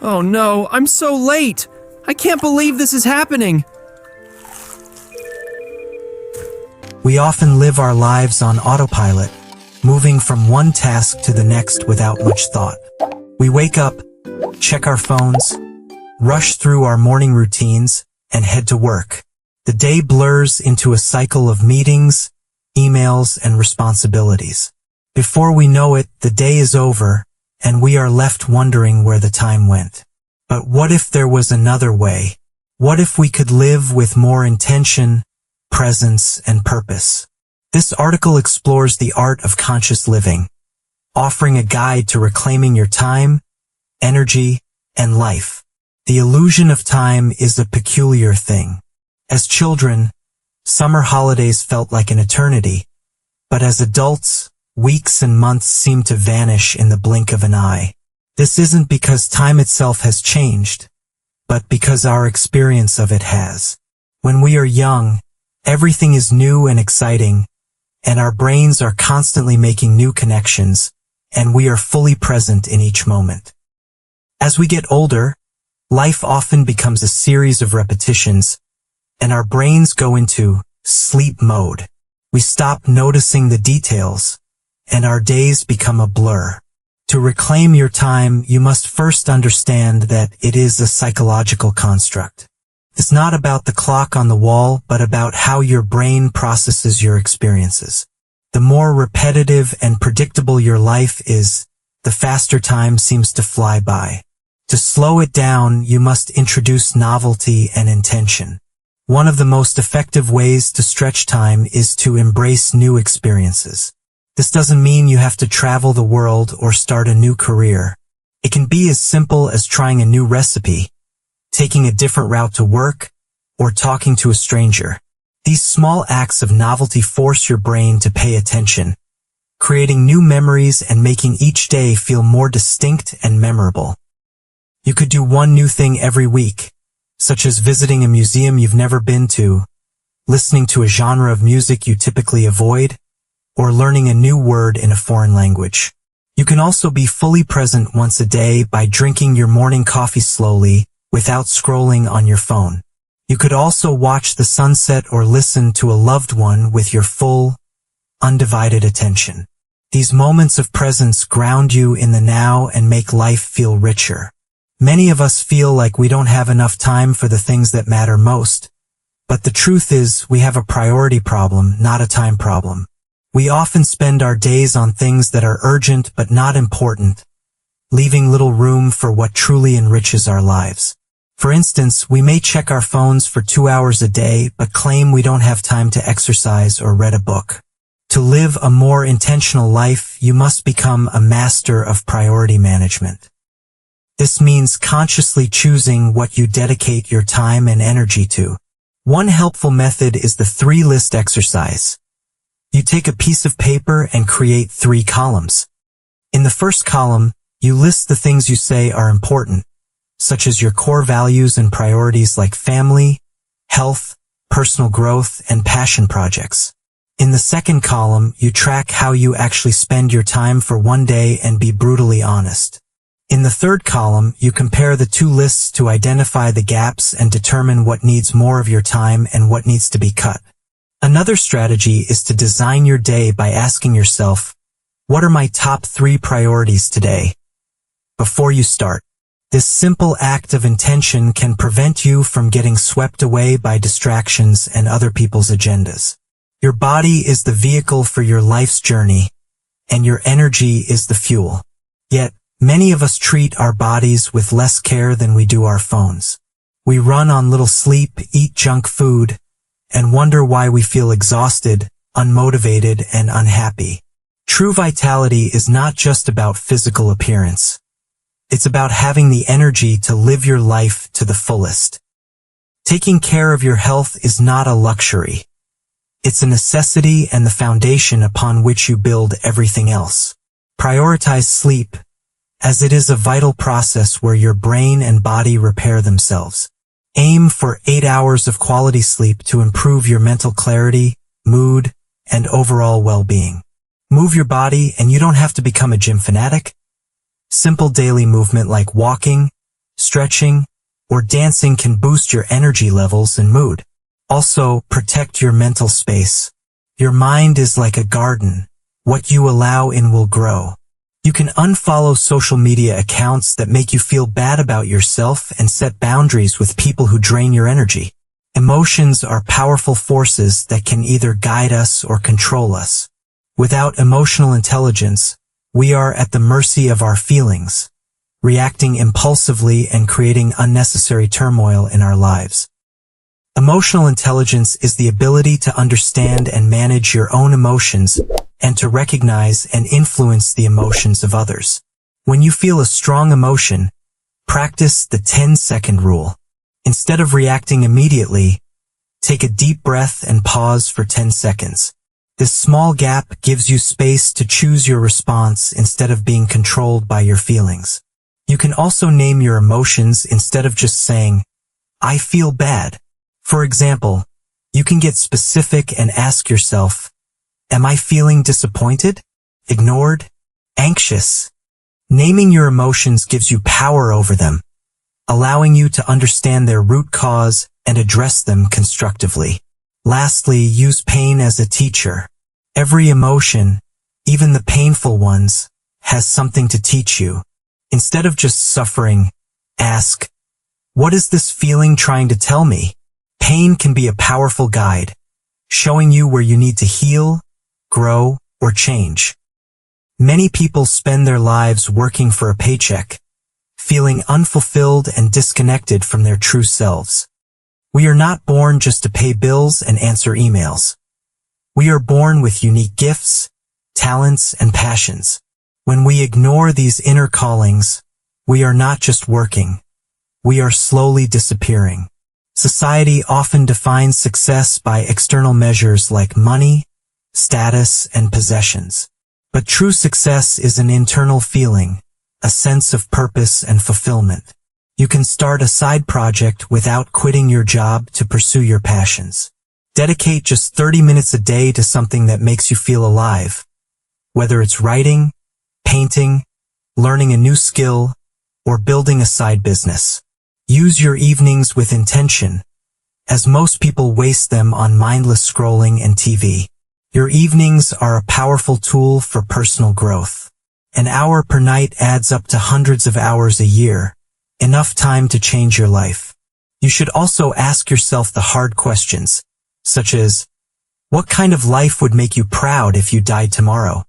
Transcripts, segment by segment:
Oh no, I'm so late! I can't believe this is happening! We often live our lives on autopilot, moving from one task to the next without much thought. We wake up, check our phones, rush through our morning routines, and head to work. The day blurs into a cycle of meetings, emails, and responsibilities. Before we know it, the day is over, and we are left wondering where the time went. But what if there was another way? What if we could live with more intention, presence, and purpose? This article explores the art of conscious living, offering a guide to reclaiming your time, energy, and life. The illusion of time is a peculiar thing. As children, summer holidays felt like an eternity, but as adults, weeks and months seem to vanish in the blink of an eye. This isn't because time itself has changed, but because our experience of it has. When we are young, everything is new and exciting, and our brains are constantly making new connections, and we are fully present in each moment. As we get older, life often becomes a series of repetitions, and our brains go into sleep mode. We stop noticing the details, and our days become a blur. To reclaim your time, you must first understand that it is a psychological construct. It's not about the clock on the wall, but about how your brain processes your experiences. The more repetitive and predictable your life is, the faster time seems to fly by. To slow it down, you must introduce novelty and intention. One of the most effective ways to stretch time is to embrace new experiences. This doesn't mean you have to travel the world or start a new career. It can be as simple as trying a new recipe, taking a different route to work, or talking to a stranger. These small acts of novelty force your brain to pay attention, creating new memories and making each day feel more distinct and memorable. You could do one new thing every week, such as visiting a museum you've never been to, listening to a genre of music you typically avoid, or learning a new word in a foreign language. You can also be fully present once a day by drinking your morning coffee slowly without scrolling on your phone. You could also watch the sunset or listen to a loved one with your full, undivided attention. These moments of presence ground you in the now and make life feel richer. Many of us feel like we don't have enough time for the things that matter most, but the truth is we have a priority problem, not a time problem. We often spend our days on things that are urgent but not important, leaving little room for what truly enriches our lives. For instance, we may check our phones for 2 hours a day but claim we don't have time to exercise or read a book. To live a more intentional life, you must become a master of priority management. This means consciously choosing what you dedicate your time and energy to. One helpful method is the 3-list exercise. You take a piece of paper and create 3 columns. In the first column, you list the things you say are important, such as your core values and priorities like family, health, personal growth, and passion projects. In the second column, you track how you actually spend your time for one day and be brutally honest. In the third column, you compare the 2 lists to identify the gaps and determine what needs more of your time and what needs to be cut. Another strategy is to design your day by asking yourself, what are my top 3 priorities today? Before you start. This simple act of intention can prevent you from getting swept away by distractions and other people's agendas. Your body is the vehicle for your life's journey, and your energy is the fuel. Yet, many of us treat our bodies with less care than we do our phones. We run on little sleep, eat junk food, and wonder why we feel exhausted, unmotivated, and unhappy. True vitality is not just about physical appearance. It's about having the energy to live your life to the fullest. Taking care of your health is not a luxury. It's a necessity and the foundation upon which you build everything else. Prioritize sleep, as it is a vital process where your brain and body repair themselves. Aim for 8 hours of quality sleep to improve your mental clarity, mood, and overall well-being. Move your body, and you don't have to become a gym fanatic. Simple daily movement like walking, stretching, or dancing can boost your energy levels and mood. Also, protect your mental space. Your mind is like a garden. What you allow in will grow. You can unfollow social media accounts that make you feel bad about yourself and set boundaries with people who drain your energy. Emotions are powerful forces that can either guide us or control us. Without emotional intelligence, we are at the mercy of our feelings, reacting impulsively and creating unnecessary turmoil in our lives. Emotional intelligence is the ability to understand and manage your own emotions and to recognize and influence the emotions of others. When you feel a strong emotion, practice the 10-second rule. Instead of reacting immediately, take a deep breath and pause for 10 seconds. This small gap gives you space to choose your response instead of being controlled by your feelings. You can also name your emotions instead of just saying, "I feel bad." For example, you can get specific and ask yourself, am I feeling disappointed, ignored, anxious? Naming your emotions gives you power over them, allowing you to understand their root cause and address them constructively. Lastly, use pain as a teacher. Every emotion, even the painful ones, has something to teach you. Instead of just suffering, ask, what is this feeling trying to tell me? Pain can be a powerful guide, showing you where you need to heal, grow, or change. Many people spend their lives working for a paycheck, feeling unfulfilled and disconnected from their true selves. We are not born just to pay bills and answer emails. We are born with unique gifts, talents, and passions. When we ignore these inner callings, we are not just working, we are slowly disappearing. Society often defines success by external measures like money, status, and possessions. But true success is an internal feeling, a sense of purpose and fulfillment. You can start a side project without quitting your job to pursue your passions. Dedicate just 30 minutes a day to something that makes you feel alive, whether it's writing, painting, learning a new skill, or building a side business. Use your evenings with intention, as most people waste them on mindless scrolling and TV. Your evenings are a powerful tool for personal growth. An hour per night adds up to hundreds of hours a year, enough time to change your life. You should also ask yourself the hard questions, such as, what kind of life would make you proud if you died tomorrow?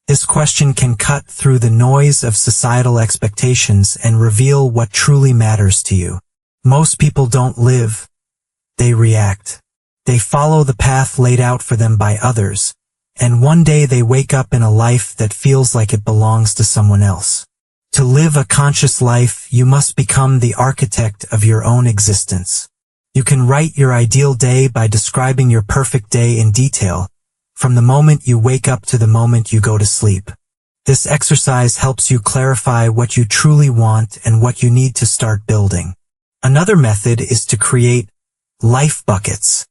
This question can cut through the noise of societal expectations and reveal what truly matters to you. Most people don't live, they react. They follow the path laid out for them by others, and one day they wake up in a life that feels like it belongs to someone else. To live a conscious life, you must become the architect of your own existence. You can write your ideal day by describing your perfect day in detail, from the moment you wake up to the moment you go to sleep. This exercise helps you clarify what you truly want and what you need to start building. Another method is to create life buckets.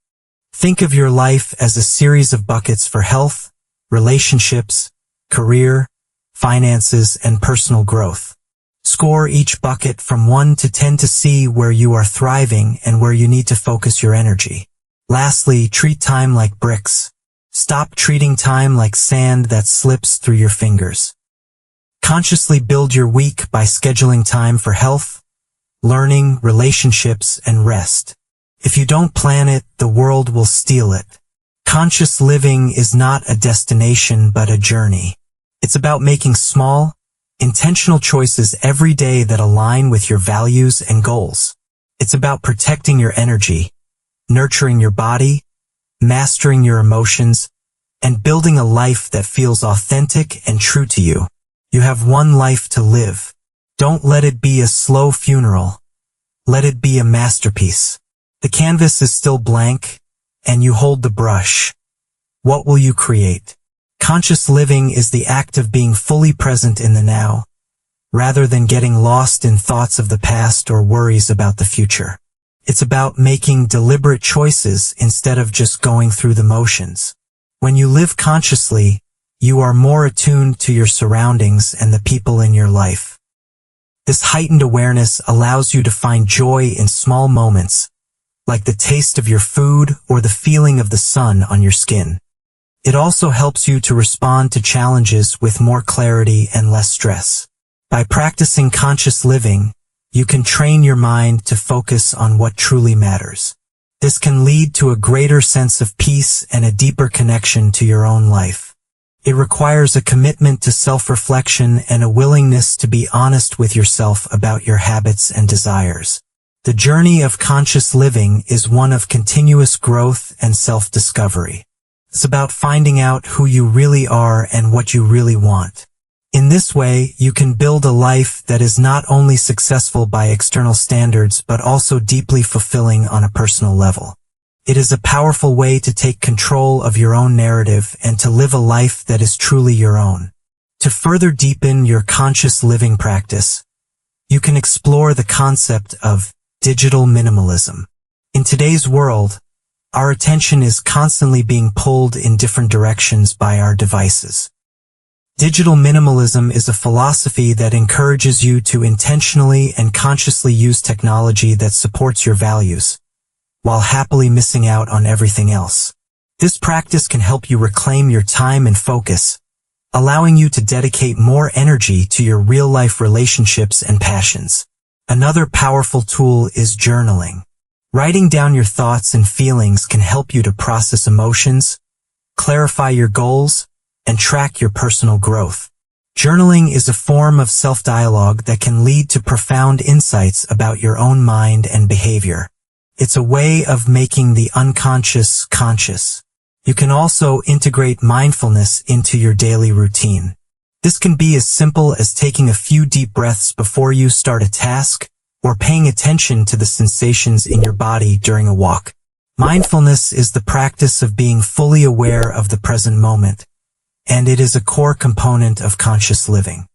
Think of your life as a series of buckets for health, relationships, career, finances, and personal growth. Score each bucket from 1 to 10 to see where you are thriving and where you need to focus your energy. Lastly, treat time like bricks. Stop treating time like sand that slips through your fingers. Consciously build your week by scheduling time for health, learning, relationships, and rest. If you don't plan it, the world will steal it. Conscious living is not a destination but a journey. It's about making small, intentional choices every day that align with your values and goals. It's about protecting your energy, nurturing your body, mastering your emotions, and building a life that feels authentic and true to you. You have one life to live. Don't let it be a slow funeral. Let it be a masterpiece. The canvas is still blank, and you hold the brush. What will you create? Conscious living is the act of being fully present in the now, rather than getting lost in thoughts of the past or worries about the future. It's about making deliberate choices instead of just going through the motions. When you live consciously, you are more attuned to your surroundings and the people in your life. This heightened awareness allows you to find joy in small moments, like the taste of your food or the feeling of the sun on your skin. It also helps you to respond to challenges with more clarity and less stress. By practicing conscious living, you can train your mind to focus on what truly matters. This can lead to a greater sense of peace and a deeper connection to your own life. It requires a commitment to self-reflection and a willingness to be honest with yourself about your habits and desires. The journey of conscious living is one of continuous growth and self-discovery. It's about finding out who you really are and what you really want. In this way, you can build a life that is not only successful by external standards but also deeply fulfilling on a personal level. It is a powerful way to take control of your own narrative and to live a life that is truly your own. To further deepen your conscious living practice, you can explore the concept of digital minimalism. In today's world, our attention is constantly being pulled in different directions by our devices. Digital minimalism is a philosophy that encourages you to intentionally and consciously use technology that supports your values, while happily missing out on everything else. This practice can help you reclaim your time and focus, allowing you to dedicate more energy to your real-life relationships and passions. Another powerful tool is journaling. Writing down your thoughts and feelings can help you to process emotions, clarify your goals, and track your personal growth. Journaling is a form of self-dialogue that can lead to profound insights about your own mind and behavior. It's a way of making the unconscious conscious. You can also integrate mindfulness into your daily routine. This can be as simple as taking a few deep breaths before you start a task, or paying attention to the sensations in your body during a walk. Mindfulness is the practice of being fully aware of the present moment, and it is a core component of conscious living.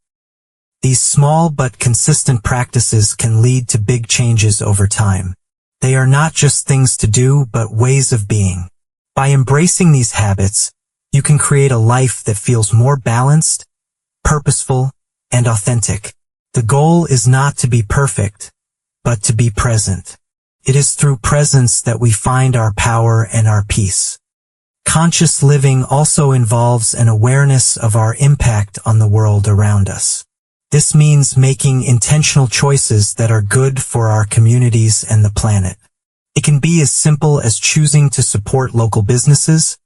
These small but consistent practices can lead to big changes over time. They are not just things to do, but ways of being. By embracing these habits, you can create a life that feels more balanced, purposeful, and authentic. The goal is not to be perfect, but to be present. It is through presence that we find our power and our peace. Conscious living also involves an awareness of our impact on the world around us. This means making intentional choices that are good for our communities and the planet. It can be as simple as choosing to support local businesses,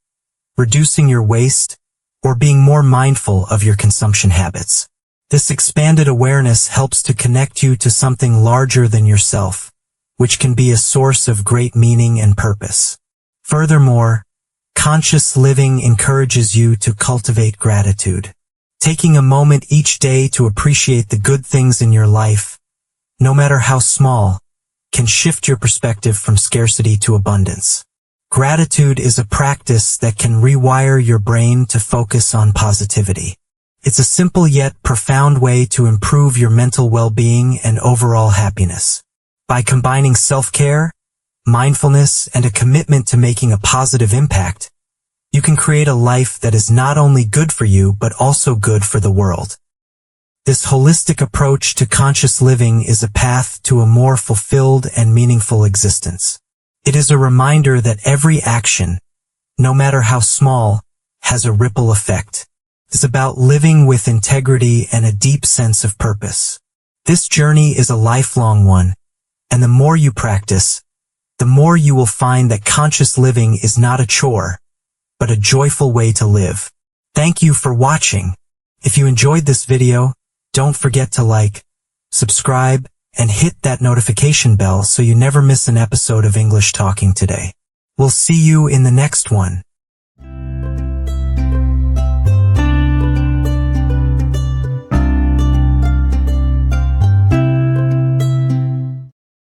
reducing your waste, or being more mindful of your consumption habits. This expanded awareness helps to connect you to something larger than yourself, which can be a source of great meaning and purpose. Furthermore, conscious living encourages you to cultivate gratitude. Taking a moment each day to appreciate the good things in your life, no matter how small, can shift your perspective from scarcity to abundance. Gratitude is a practice that can rewire your brain to focus on positivity. It's a simple yet profound way to improve your mental well-being and overall happiness. By combining self-care, mindfulness, and a commitment to making a positive impact, you can create a life that is not only good for you but also good for the world. This holistic approach to conscious living is a path to a more fulfilled and meaningful existence. It is a reminder that every action, no matter how small, has a ripple effect. It's about living with integrity and a deep sense of purpose. This journey is a lifelong one, and the more you practice, the more you will find that conscious living is not a chore, but a joyful way to live. Thank you for watching. If you enjoyed this video, don't forget to like, subscribe, and hit that notification bell so you never miss an episode of English Talking Today. We'll see you in the next one.